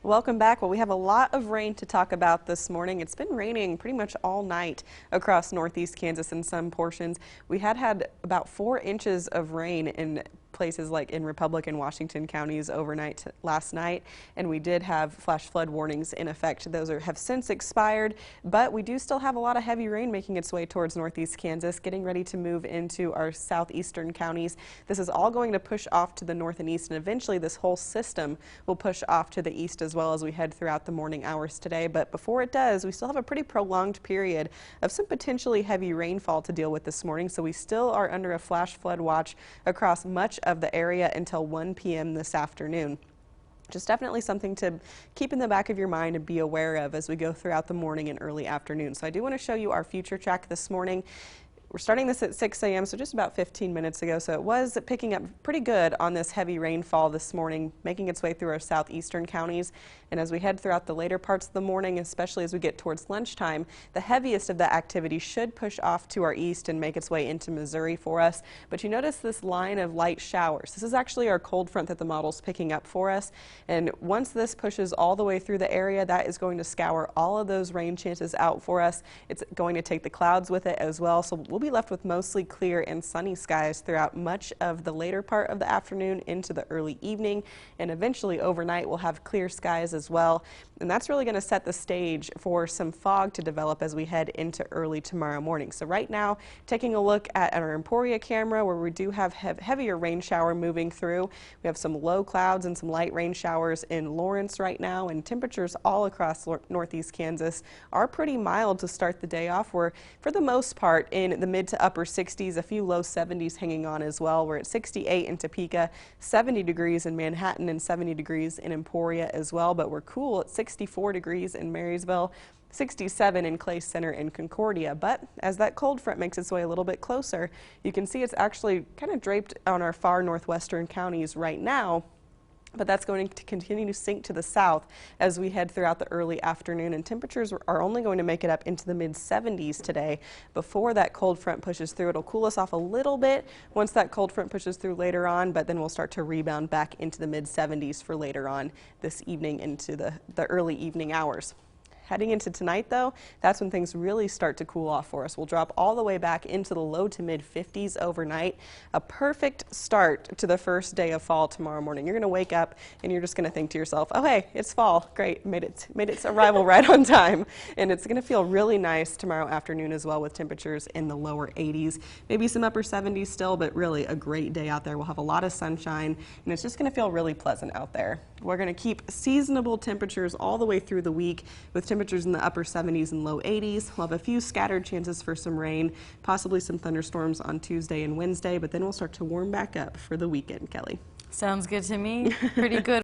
Welcome back. Well, we have a lot of rain to talk about this morning. It's been raining pretty much all night across northeast Kansas in some portions. We had about 4 inches of rain in places like in Republic and Washington counties overnight last night, and we did have flash flood warnings in effect. Those have since expired, but we do still have a lot of heavy rain making its way towards northeast Kansas, getting ready to move into our southeastern counties. This is all going to push off to the north and east, and eventually this whole system will push off to the east as well as we head throughout the morning hours today. But before it does, we still have a pretty prolonged period of some potentially heavy rainfall to deal with this morning, so we still are under a flash flood watch across much of the area until 1 p.m. this afternoon. Just definitely something to keep in the back of your mind and be aware of as we go throughout the morning and early afternoon. So I do want to show you our future track this morning. We're starting this at 6 a.m., so just about 15 minutes ago, so it was picking up pretty good on this heavy rainfall this morning, making its way through our southeastern counties. And as we head throughout the later parts of the morning, especially as we get towards lunchtime, the heaviest of that activity should push off to our east and make its way into Missouri for us. But you notice this line of light showers. This is actually our cold front that the model's picking up for us. And once this pushes all the way through the area, that is going to scour all of those rain chances out for us. It's going to take the clouds with it as well, so we'll be left with mostly clear and sunny skies throughout much of the later part of the afternoon into the early evening, and eventually overnight we'll have clear skies as well. And that's really going to set the stage for some fog to develop as we head into early tomorrow morning. So right now, taking a look at our Emporia camera where we do have heavier rain shower moving through. We have some low clouds and some light rain showers in Lawrence right now, and temperatures all across northeast Kansas are pretty mild to start the day off. We're for the most part in the mid to upper 60s, a few low 70s hanging on as well. We're at 68 in Topeka, 70 degrees in Manhattan, and 70 degrees in Emporia as well, but we're cool at 64 degrees in Marysville, 67 in Clay Center and Concordia. But as that cold front makes its way a little bit closer, you can see it's actually kind of draped on our far northwestern counties right now. But that's going to continue to sink to the south as we head throughout the early afternoon, and temperatures are only going to make it up into the mid-70s today before that cold front pushes through. It'll cool us off a little bit once that cold front pushes through later on, but then we'll start to rebound back into the mid-70s for later on this evening into the early evening hours. Heading into tonight, though, that's when things really start to cool off for us. We'll drop all the way back into the low to mid 50s overnight. A perfect start to the first day of fall tomorrow morning. You're going to wake up and you're just going to think to yourself, oh, hey, it's fall. Great, made its arrival right on time. And it's going to feel really nice tomorrow afternoon as well, with temperatures in the lower 80s, maybe some upper 70s still, but really a great day out there. We'll have a lot of sunshine, and it's just going to feel really pleasant out there. We're going to keep seasonable temperatures all the way through the week, with temperatures in the upper 70s and low 80s. We'll have a few scattered chances for some rain, possibly some thunderstorms on Tuesday and Wednesday, but then we'll start to warm back up for the weekend, Kelly. Sounds good to me. Pretty good.